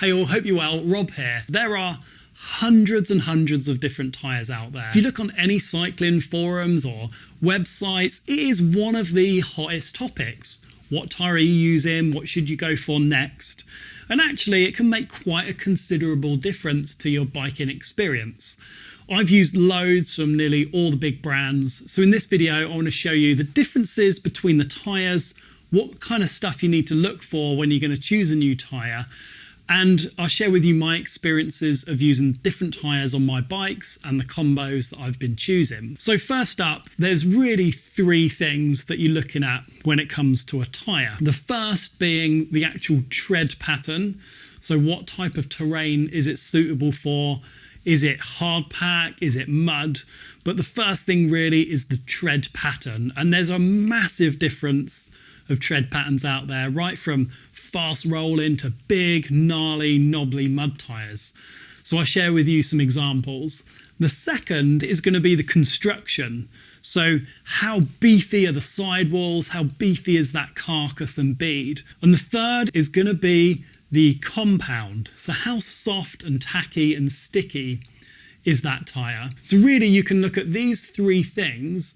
Hey all, hope you're well, Rob here. There are hundreds and hundreds of different tyres out there. If you look on any cycling forums or websites, it is one of the hottest topics. What tyre are you using? What should you go for next? And actually it can make quite a considerable difference to your biking experience. I've used loads from nearly all the big brands. So in this video, I want to show you the differences between the tyres, what kind of stuff you need to look for when you're going to choose a new tyre. And I'll share with you my experiences of using different tyres on my bikes and the combos that I've been choosing. So first up, there's really three things that you're looking at when it comes to a tyre. The first being the actual tread pattern. So what type of terrain is it suitable for? Is it hard pack? Is it mud? But the first thing really is the tread pattern. And there's a massive difference of tread patterns out there, right from fast rolling to big, gnarly, knobbly mud tyres. So I'll share with you some examples. The second is going to be the construction. So how beefy are the sidewalls? How beefy is that carcass and bead? And the third is going to be the compound. So how soft and tacky and sticky is that tyre? So really you can look at these three things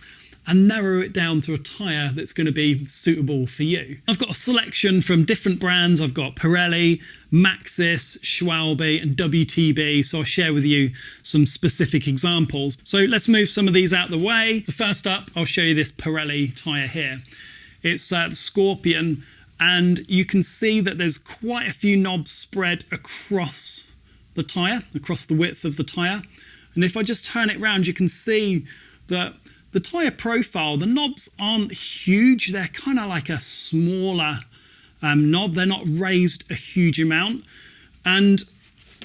and narrow it down to a tyre that's going to be suitable for you. I've got a selection from different brands. I've got Pirelli, Maxis, Schwalbe and WTB. So I'll share with you some specific examples. So let's move some of these out of the way. So first up, I'll show you this Pirelli tyre here. It's the Scorpion, and you can see that there's quite a few knobs spread across the tyre, across the width of the tyre. And if I just turn it around, you can see that the tyre profile, the knobs aren't huge. They're kind of like a smaller knob. They're not raised a huge amount. And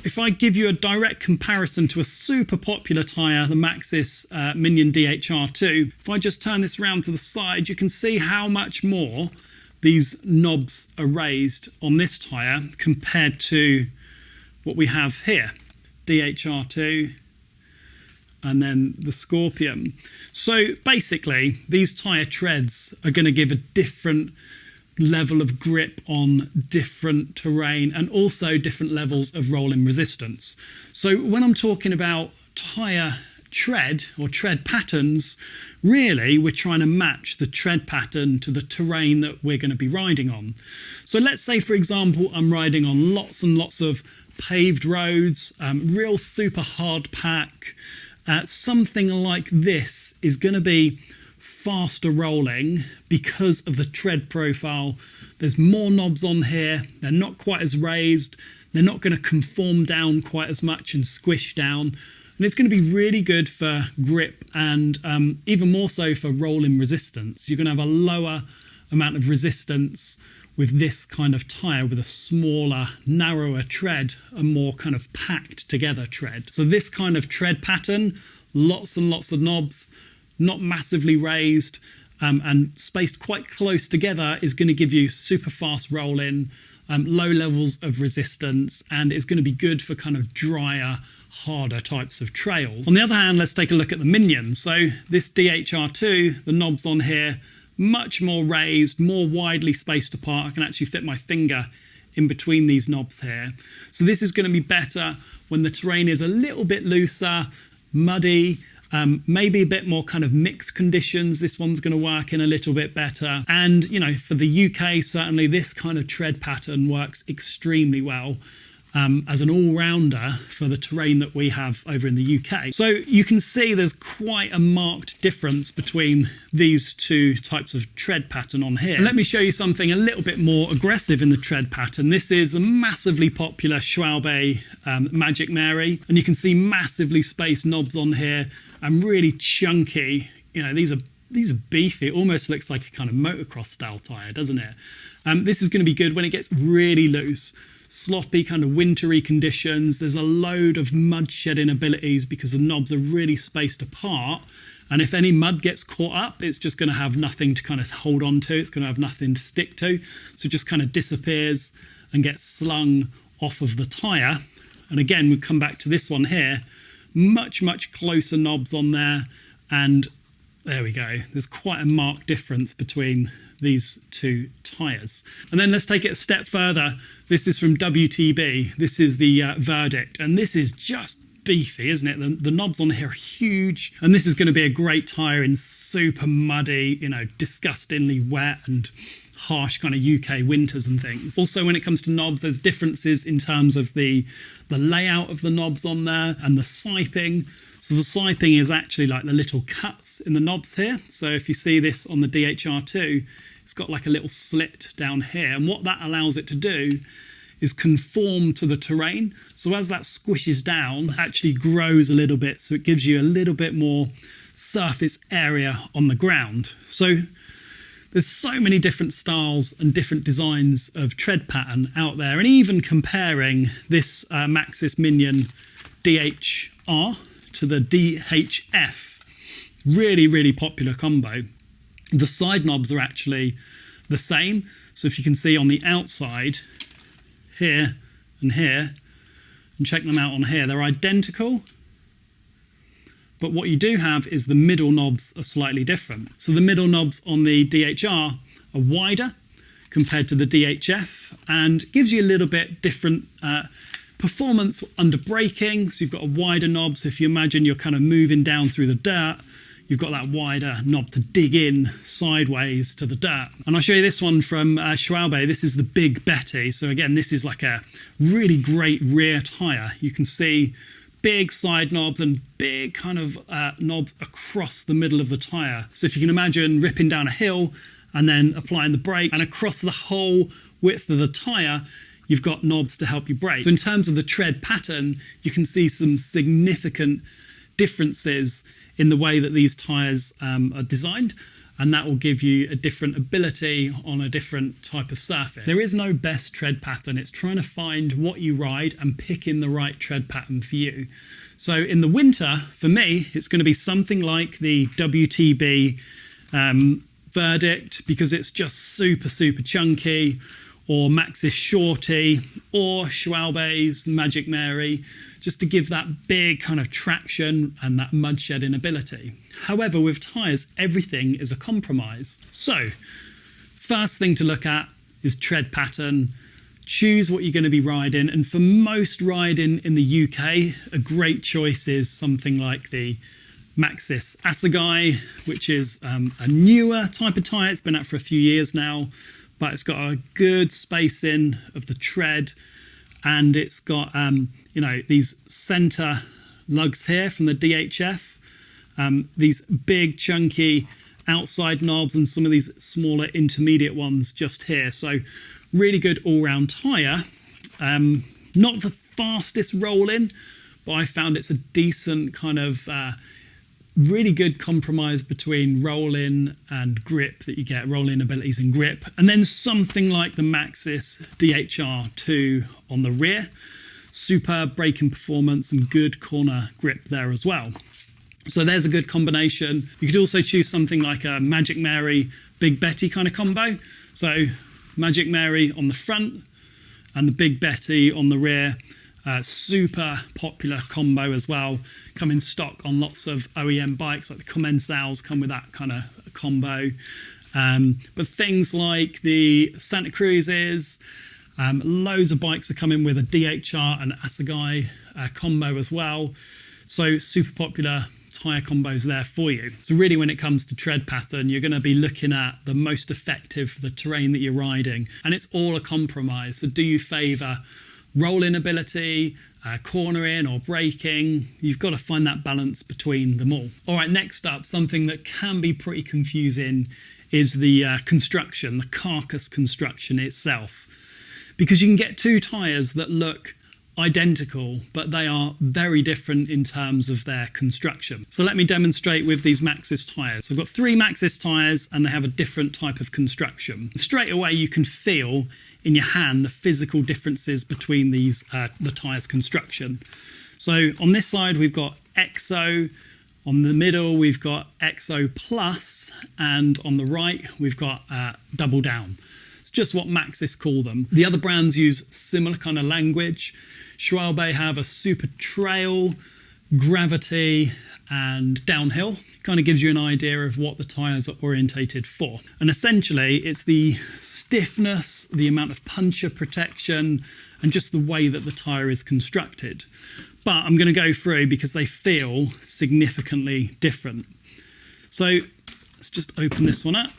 if I give you a direct comparison to a super popular tyre, the Maxxis Minion DHR II, if I just turn this around to the side, you can see how much more these knobs are raised on this tyre compared to what we have here, DHR II, and then the Scorpion. So basically, these tyre treads are going to give a different level of grip on different terrain and also different levels of rolling resistance. So when I'm talking about tyre tread or tread patterns, really we're trying to match the tread pattern to the terrain that we're going to be riding on. So let's say, for example, I'm riding on lots and lots of paved roads, real super hard pack. Something like this is going to be faster rolling because of the tread profile. There's more knobs on here. They're not quite as raised. They're not going to conform down quite as much and squish down. And it's going to be really good for grip and even more so for rolling resistance. You're going to have a lower amount of resistance with this kind of tyre with a smaller, narrower tread, a more kind of packed together tread. So this kind of tread pattern, lots and lots of knobs, not massively raised and spaced quite close together, is going to give you super fast rolling, low levels of resistance, and it's going to be good for kind of drier, harder types of trails. On the other hand, let's take a look at the Minion. So this DHR II, the knobs on here, much more raised, more widely spaced apart. I can actually fit my finger in between these knobs here. So this is going to be better when the terrain is a little bit looser, muddy, maybe a bit more kind of mixed conditions. This one's going to work in a little bit better. And, you know, for the UK, certainly this kind of tread pattern works extremely well as an all-rounder for the terrain that we have over in the UK. So you can see there's quite a marked difference between these two types of tread pattern on here. And let me show you something a little bit more aggressive in the tread pattern. This is the massively popular Schwalbe Magic Mary, and you can see massively spaced knobs on here and really chunky. You know, these are beefy. It almost looks like a kind of motocross style tyre, doesn't it? This is going to be good when it gets really loose. Sloppy kind of wintry conditions. There's a load of mud shedding abilities because the knobs are really spaced apart, and if any mud gets caught up, it's just going to have nothing to kind of hold on to. It's going to have nothing to stick to, so it just kind of disappears and gets slung off of the tyre. And again, we come back to this one here, much closer knobs on there, and There we go. There's quite a marked difference between these two tyres. And then let's take it a step further. This is from WTB. This is the Verdict. And this is just beefy, isn't it? The knobs on here are huge. And this is going to be a great tyre in super muddy, you know, disgustingly wet and harsh kind of UK winters and things. Also, when it comes to knobs, there's differences in terms of the layout of the knobs on there and the siping. So the siping is actually like the little cuts in the knobs here. So if you see this on the DHR II, it's got like a little slit down here. And what that allows it to do is conform to the terrain. So as that squishes down, it actually grows a little bit. So it gives you a little bit more surface area on the ground. So there's so many different styles and different designs of tread pattern out there. And even comparing this Maxxis Minion DHR to the DHF, really, really popular combo. The side knobs are actually the same. So if you can see on the outside, here and here, and check them out on here, they're identical. But what you do have is the middle knobs are slightly different. So the middle knobs on the DHR are wider compared to the DHF and gives you a little bit different performance under braking. So you've got a wider knob. So if you imagine you're kind of moving down through the dirt, you've got that wider knob to dig in sideways to the dirt. And I'll show you this one from Schwalbe. This is the Big Betty. So again, this is like a really great rear tyre. You can see big side knobs and big kind of knobs across the middle of the tyre. So if you can imagine ripping down a hill and then applying the brake, and across the whole width of the tyre, you've got knobs to help you brake. So in terms of the tread pattern, you can see some significant differences in the way that these tyres are designed, and that will give you a different ability on a different type of surface. There is no best tread pattern. It's trying to find what you ride and picking the right tread pattern for you. So in the winter, for me, it's going to be something like the WTB Verdict, because it's just super, super chunky, or Maxxis Shorty, or Schwalbe's Magic Mary, just to give that big kind of traction and that mud shedding ability. However, with tyres, everything is a compromise. So, first thing to look at is tread pattern. Choose what you're going to be riding, and for most riding in the UK, a great choice is something like the Maxxis Assegai, which is a newer type of tyre. It's been out for a few years now, but it's got a good spacing of the tread, and it's got you know, these center lugs here from the DHF, these big chunky outside knobs, and some of these smaller intermediate ones just here. So really good all-round tyre. Not the fastest rolling, but I found it's a decent kind of really good compromise between rolling and grip that you get, rolling abilities and grip. And then something like the Maxxis DHR II on the rear. Superb braking performance and good corner grip there as well. So there's a good combination. You could also choose something like a Magic Mary Big Betty kind of combo. So Magic Mary on the front and the Big Betty on the rear. Super popular combo as well. Come in stock on lots of OEM bikes, like the Commensals come with that kind of combo. But things like the Santa Cruzes, loads of bikes are coming with a DHR and Assegai combo as well. So super popular tyre combos there for you. So really, when it comes to tread pattern, you're going to be looking at the most effective for the terrain that you're riding, and it's all a compromise. So do you favour rolling ability, cornering or braking? You've got to find that balance between them all. All right, next up, something that can be pretty confusing is the construction, the carcass construction itself. Because you can get two tyres that look identical, but they are very different in terms of their construction. So let me demonstrate with these Maxxis tyres. So I've got 3 Maxxis tyres and they have a different type of construction. Straight away you can feel in your hand the physical differences between these the tyres construction. So on this side we've got EXO, on the middle we've got EXO Plus, and on the right we've got Double Down. It's just what Maxxis call them. The other brands use similar kind of language. Schwalbe have a Super Trail, gravity and downhill. Kind of gives you an idea of what the tyres are orientated for. And essentially it's the stiffness, the amount of puncture protection, and just the way that the tyre is constructed. But I'm going to go through because they feel significantly different. So let's just open this one up.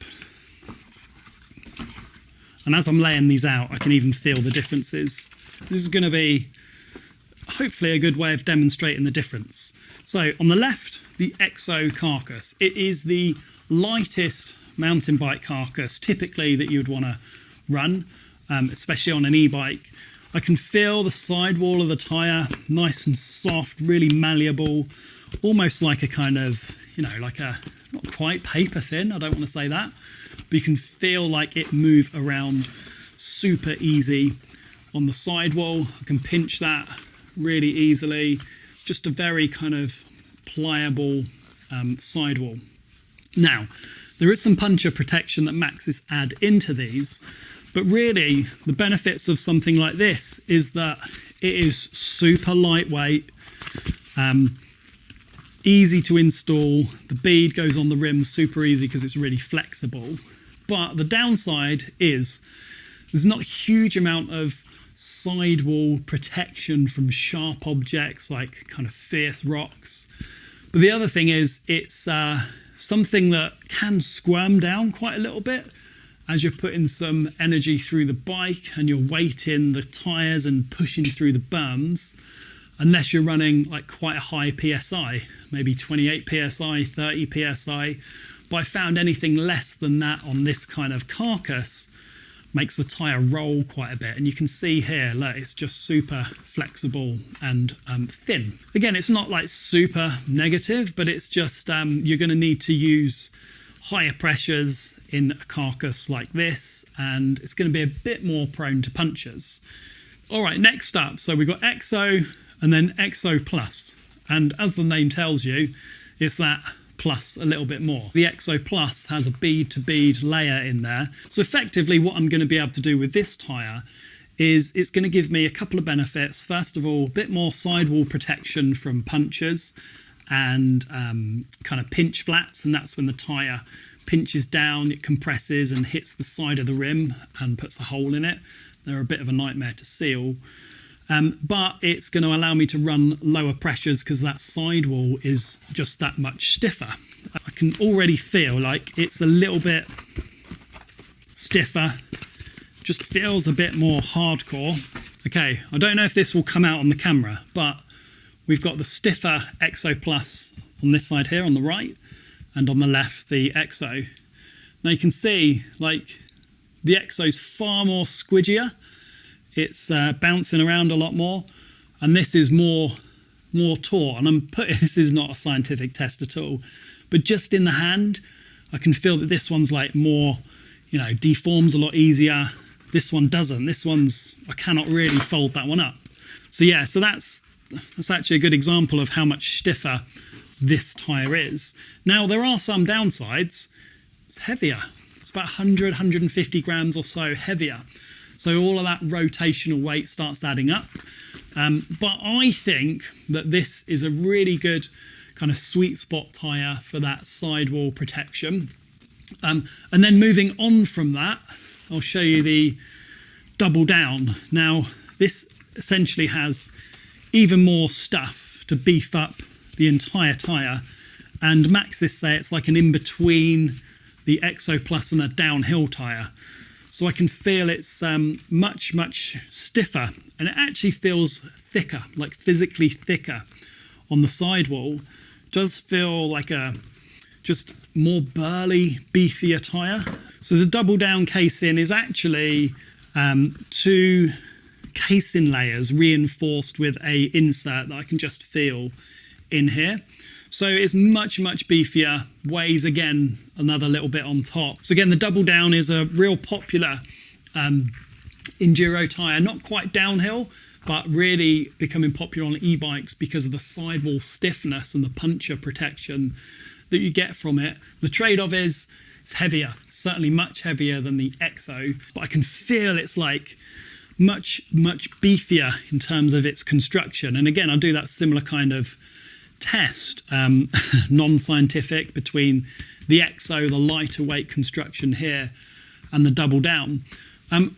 And as I'm laying these out, I can even feel the differences. This is going to be hopefully a good way of demonstrating the difference. So on the left, the EXO carcass. It is the lightest mountain bike carcass typically that you'd want to run, especially on an e-bike. I can feel the sidewall of the tyre, nice and soft, really malleable, almost like a kind of, like a, not quite paper thin, I don't want to say that, but you can feel like it move around super easy on the sidewall. I can pinch that really easily. It's just a very kind of pliable sidewall. Now, there is some puncture protection that Maxxis add into these, but really the benefits of something like this is that it is super lightweight, easy to install. The bead goes on the rim super easy because it's really flexible. But the downside is there's not a huge amount of sidewall protection from sharp objects like kind of fierce rocks. But the other thing is it's something that can squirm down quite a little bit as you're putting some energy through the bike and you're weighting the tyres and pushing through the berms, unless you're running like quite a high PSI, maybe 28 PSI, 30 PSI. But I found anything less than that on this kind of carcass makes the tyre roll quite a bit. And you can see here, look, it's just super flexible and thin. Again, it's not like super negative, but it's just you're going to need to use higher pressures in a carcass like this, and it's going to be a bit more prone to punctures. All right, next up, so we've got EXO and then EXO Plus. And as the name tells you, it's that plus a little bit more. The EXO Plus has a bead-to-bead layer in there. So effectively what I'm going to be able to do with this tyre is it's going to give me a couple of benefits. First of all, a bit more sidewall protection from punctures and kind of pinch flats, and that's when the tyre pinches down, it compresses and hits the side of the rim and puts a hole in it. They're a bit of a nightmare to seal. But it's going to allow me to run lower pressures because that sidewall is just that much stiffer. I can already feel like it's a little bit stiffer, just feels a bit more hardcore. Okay, I don't know if this will come out on the camera, but we've got the stiffer EXO Plus on this side here on the right, and on the left the EXO. Now you can see like the EXO's far more squidgier. It's bouncing around a lot more, and this is more taut. And I'm putting, this is not a scientific test at all, but just in the hand, I can feel that this one's like more, deforms a lot easier. This one doesn't. This one's, I cannot really fold that one up. So yeah, so that's actually a good example of how much stiffer this tyre is. Now there are some downsides. It's heavier. It's about 100, 150 grams or so heavier. So all of that rotational weight starts adding up. But I think that this is a really good kind of sweet spot tyre for that sidewall protection. And then moving on from that, I'll show you the double down. Now, this essentially has even more stuff to beef up the entire tyre. And Maxxis say it's like an in-between the EXO Plus and a downhill tyre. So I can feel it's much, much stiffer, and it actually feels thicker, like physically thicker on the sidewall. It does feel like a just more burly, beefier tyre. So the double down casing is actually 2 casing layers reinforced with a insert that I can just feel in here. So it's much, much beefier, weighs again another little bit on top. So again, the double down is a real popular enduro tyre, not quite downhill, but really becoming popular on e-bikes because of the sidewall stiffness and the puncture protection that you get from it. The trade-off is it's heavier, certainly much heavier than the EXO, but I can feel it's like much, much beefier in terms of its construction. And again, I'll do that similar kind of test, non-scientific, between the EXO, the lighter weight construction here, and the double down.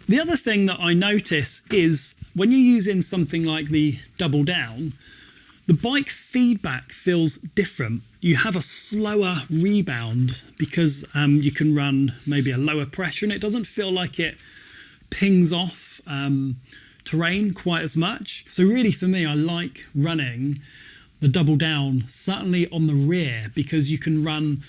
The other thing that I notice is when you're using something like the double down, the bike feedback feels different. You have a slower rebound because you can run maybe a lower pressure, and it doesn't feel like it pings off terrain quite as much. So really for me, I like running the double down, certainly on the rear, because you can run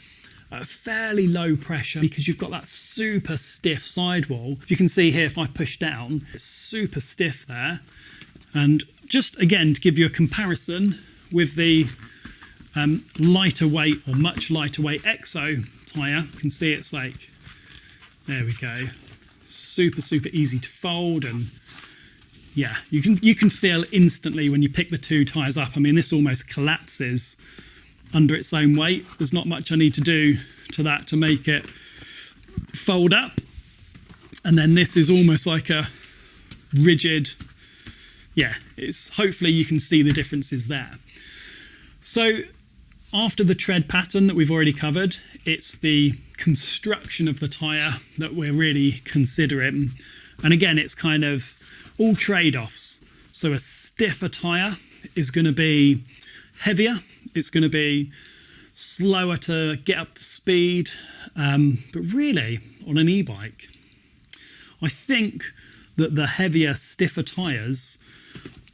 at a fairly low pressure because you've got that super stiff sidewall. You can see here, if I push down, it's super stiff there. And just again, to give you a comparison with the lighter weight or much lighter weight EXO tyre, you can see it's like, there we go, super easy to fold. And yeah, you can feel instantly when you pick the two tyres up. I mean, this almost collapses under its own weight. There's not much I need to do to that to make it fold up. And then this is almost like a rigid, yeah, it's, hopefully you can see the differences there. So after the tread pattern that we've already covered, it's the construction of the tyre that we're really considering. And again, it's kind of all trade-offs. So a stiffer tyre is going to be heavier, it's going to be slower to get up to speed, but really on an e-bike, I think that the heavier, stiffer tyres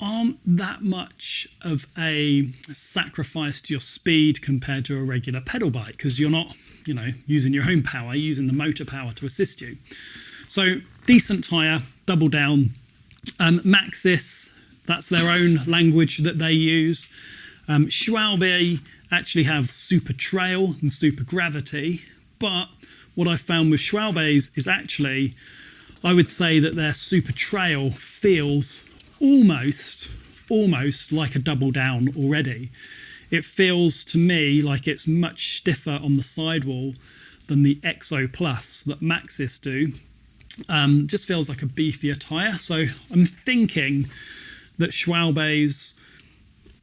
aren't that much of a sacrifice to your speed compared to a regular pedal bike, because you're not, you know, using your own power, using the motor power to assist you. So decent tyre, double down. Maxis, that's their own language that they use. Schwalbe actually have super trail and super gravity, but what I found with Schwalbe's is actually, I would say that their super trail feels almost like a double down already. It feels to me like it's much stiffer on the sidewall than the EXO Plus that Maxis do. Just feels like a beefier tyre. So I'm thinking that Schwalbe's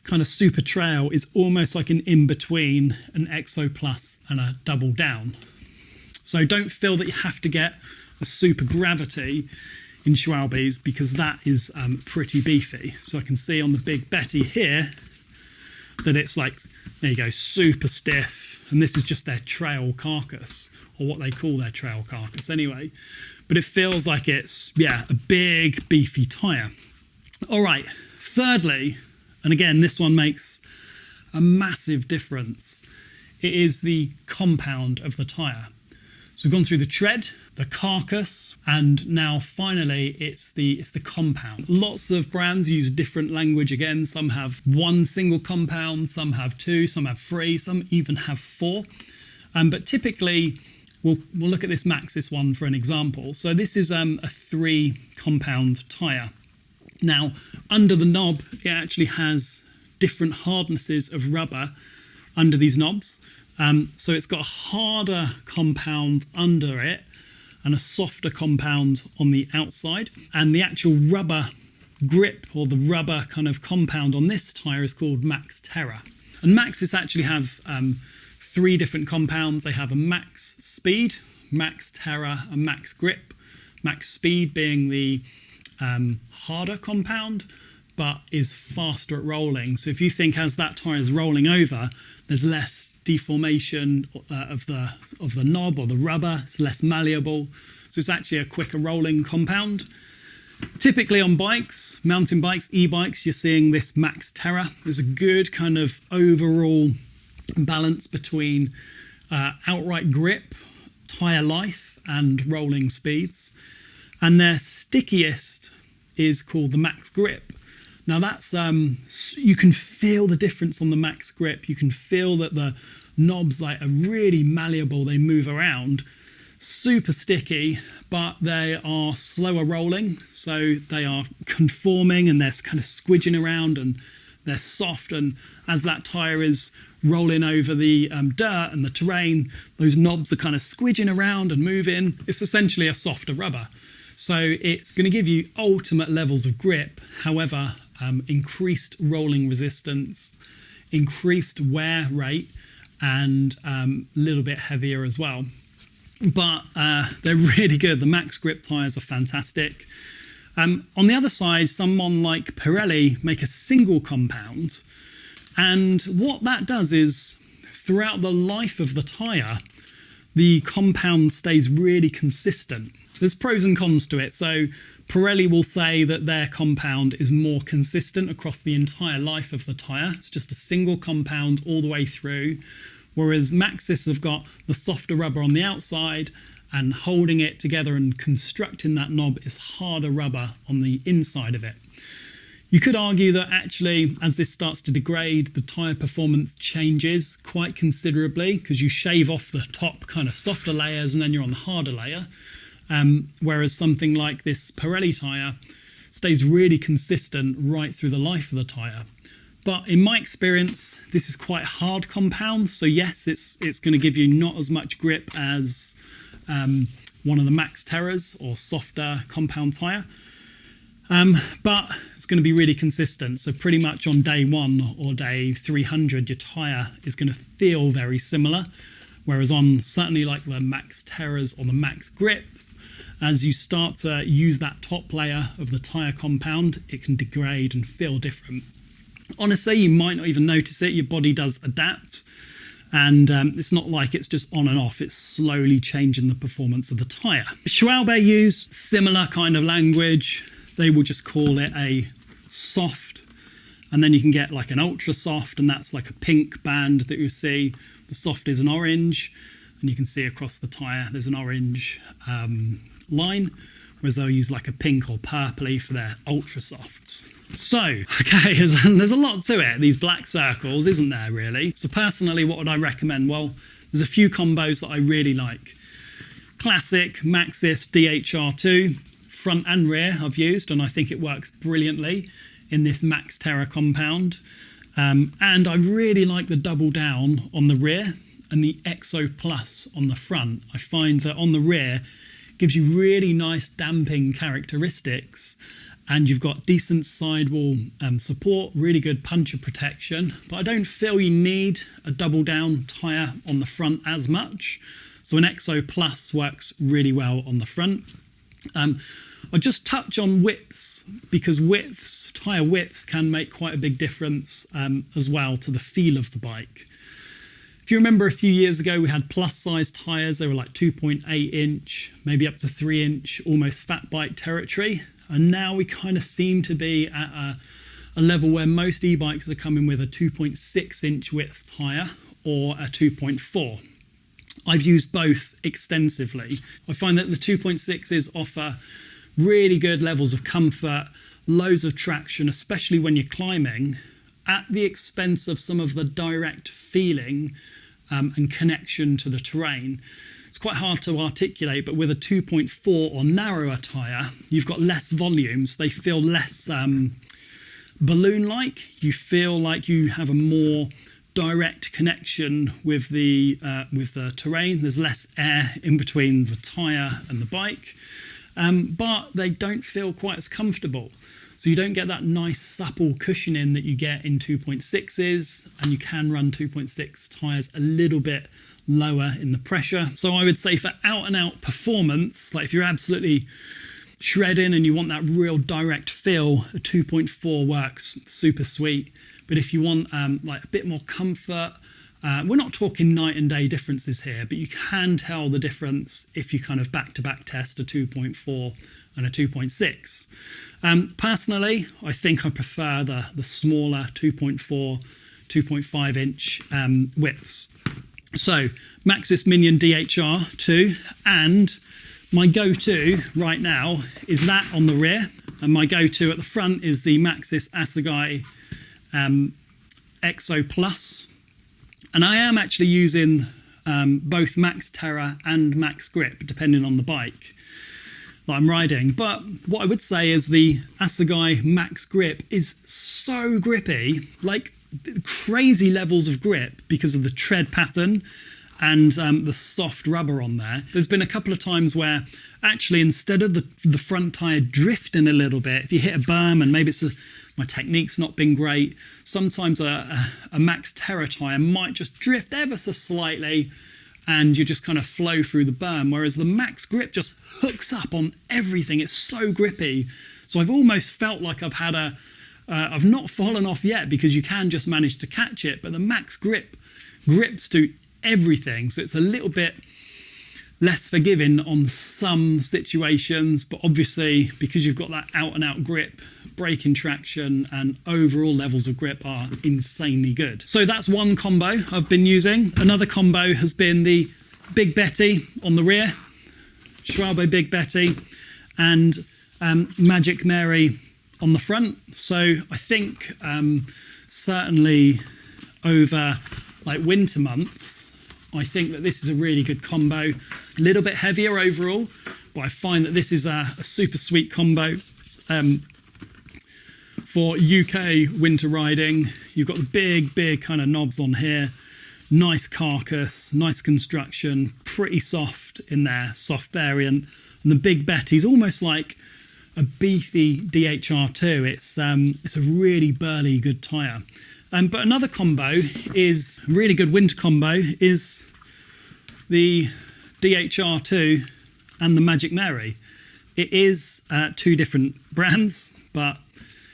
kind of super trail is almost like an in-between an EXO Plus and a double down. So don't feel that you have to get a super gravity in Schwalbe's, because that is pretty beefy. So I can see on the Big Betty here that it's like, there you go, super stiff. And this is just their trail carcass, or what they call their trail carcass anyway. But it feels like it's, yeah, a big beefy tyre. All right, thirdly, and again, this one makes a massive difference, it is the compound of the tyre. So we've gone through the tread, the carcass, and now finally it's the compound. Lots of brands use different language again. Some have one single compound, some have two, some have three, some even have four. But typically, we'll look at this Maxis one for an example. So this is a 3 compound tyre. Now, under the knob, it actually has different hardnesses of rubber under these knobs. So it's got a harder compound under it and a softer compound on the outside. And the actual rubber grip, or the rubber kind of compound on this tyre, is called Max Terra. And Maxis actually have 3 different compounds. They have a Max Speed, Max Terra, and Max Grip. Max Speed being the harder compound, but is faster at rolling. So if you think as that tyre is rolling over, there's less deformation of the knob or the rubber, it's less malleable. So it's actually a quicker rolling compound. Typically on bikes, mountain bikes, e-bikes, you're seeing this Max Terra. There's a good kind of overall balance between outright grip, tyre life, and rolling speeds. And their stickiest is called the Max Grip. Now that's, you can feel the difference on the Max Grip. You can feel that the knobs are really malleable, they move around. Super sticky, but they are slower rolling. So they are conforming and they're kind of squidging around and they're soft. And as that tyre is rolling over the dirt and the terrain, those knobs are kind of squidging around and moving. It's essentially a softer rubber. So it's going to give you ultimate levels of grip, however, increased rolling resistance, increased wear rate and a little bit heavier as well. But they're really good. The Max Grip tyres are fantastic. On the other side, someone like Pirelli make a single compound. And what that does is, throughout the life of the tyre, the compound stays really consistent. There's pros and cons to it. So Pirelli will say that their compound is more consistent across the entire life of the tyre. It's just a single compound all the way through. Whereas Maxis have got the softer rubber on the outside, and holding it together and constructing that knob is harder rubber on the inside of it. You could argue that actually, as this starts to degrade, the tyre performance changes quite considerably, because you shave off the top kind of softer layers and then you're on the harder layer. Whereas something like this Pirelli tyre stays really consistent right through the life of the tyre. But in my experience, this is quite a hard compound. So yes, it's going to give you not as much grip as one of the Max Terras or softer compound tyre. But it's going to be really consistent. So pretty much on day 1 or day 300, your tyre is going to feel very similar. Whereas on certainly like the Max Terras or the Max Grips, as you start to use that top layer of the tyre compound, it can degrade and feel different. Honestly, you might not even notice it. Your body does adapt. And it's not like it's just on and off. It's slowly changing the performance of the tyre. Schwalbe use similar kind of language. They will just call it a soft. And then you can get like an ultra soft, and that's like a pink band that you see. The soft is an orange. And you can see across the tyre there's an orange line. Whereas they'll use like a pink or purpley for their ultra softs. So, okay, there's a lot to it, these black circles, isn't there really? So personally, what would I recommend? Well, there's a few combos that I really like. Classic Maxxis DHR II, front and rear I've used, and I think it works brilliantly in this Max Terra compound. And I really like the double down on the rear and the Exo Plus on the front. I find that on the rear, it gives you really nice damping characteristics. And you've got decent sidewall support, really good puncture protection. But I don't feel you need a double down tyre on the front as much. So an Exo Plus works really well on the front. I'll just touch on widths, because tyre widths can make quite a big difference as well to the feel of the bike. If you remember a few years ago, we had plus size tyres. They were like 2.8 inch, maybe up to 3 inch, almost fat bike territory. And now we kind of seem to be at a level where most e-bikes are coming with a 2.6 inch width tyre or a 2.4. I've used both extensively. I find that the 2.6s offer really good levels of comfort, loads of traction, especially when you're climbing, at the expense of some of the direct feeling and connection to the terrain. It's quite hard to articulate, but with a 2.4 or narrower tyre, you've got less volumes. They feel less balloon-like. You feel like you have a more direct connection with the terrain. There's less air in between the tyre and the bike, but they don't feel quite as comfortable. So you don't get that nice supple cushioning that you get in 2.6s, and you can run 2.6 tyres a little bit lower in the pressure. So I would say for out and out performance, like if you're absolutely shredding and you want that real direct feel, a 2.4 works super sweet. But if you want like a bit more comfort, we're not talking night and day differences here, but you can tell the difference if you kind of back-to-back test a 2.4 and a 2.6. Personally, I think I prefer the smaller 2.4, 2.5 inch widths. So Maxxis Minion DHR II, and my go-to right now is that on the rear, and my go-to at the front is the Maxxis Assegai Exo Plus. And I am actually using both Max Terra and Max Grip, depending on the bike that I'm riding. But what I would say is the Assegai Max Grip is so grippy, like crazy levels of grip because of the tread pattern and the soft rubber on there. There's been a couple of times where actually instead of the front tyre drifting a little bit, if you hit a berm and maybe it's the my technique's not been great. Sometimes a Max Terra tyre might just drift ever so slightly and you just kind of flow through the berm, whereas the Max grip just hooks up on everything. It's so grippy. So I've almost felt like I've had I've not fallen off yet, because you can just manage to catch it, but the Max grip grips to everything. So it's a little bit less forgiving on some situations, but obviously because you've got that out and out grip, braking traction and overall levels of grip are insanely good. So that's one combo I've been using. Another combo has been the Big Betty on the rear, Schwalbe Big Betty, and Magic Mary on the front. So I think certainly over like winter months, I think that this is a really good combo. A little bit heavier overall, but I find that this is a super sweet combo for UK winter riding. You've got the big kind of knobs on here, nice carcass, nice construction, pretty soft in there, soft variant. And the Big Betty's almost like a beefy DHR II. It's a really burly, good tyre. But another combo is, a really good winter combo, is the DHR II and the Magic Mary. It is two different brands, but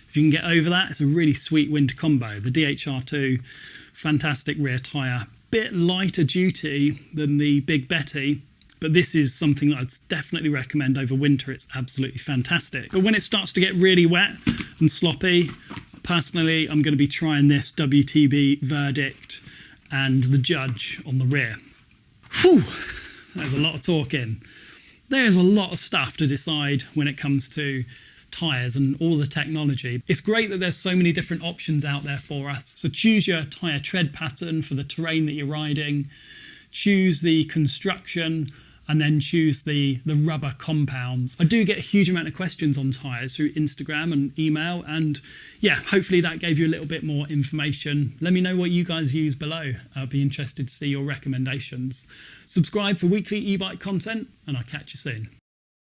if you can get over that, it's a really sweet winter combo. The DHR II, fantastic rear tyre, bit lighter duty than the Big Betty, but this is something that I'd definitely recommend over winter. It's absolutely fantastic. But when it starts to get really wet and sloppy, personally, I'm going to be trying this WTB Verdict and the Judge on the rear. Whew, there's a lot of talking. There's a lot of stuff to decide when it comes to tyres and all the technology. It's great that there's so many different options out there for us. So choose your tyre tread pattern for the terrain that you're riding, choose the construction, and then choose the rubber compounds. I do get a huge amount of questions on tyres through Instagram and email, and yeah, hopefully that gave you a little bit more information. Let me know what you guys use below. I'll be interested to see your recommendations. Subscribe for weekly e-bike content, and I'll catch you soon.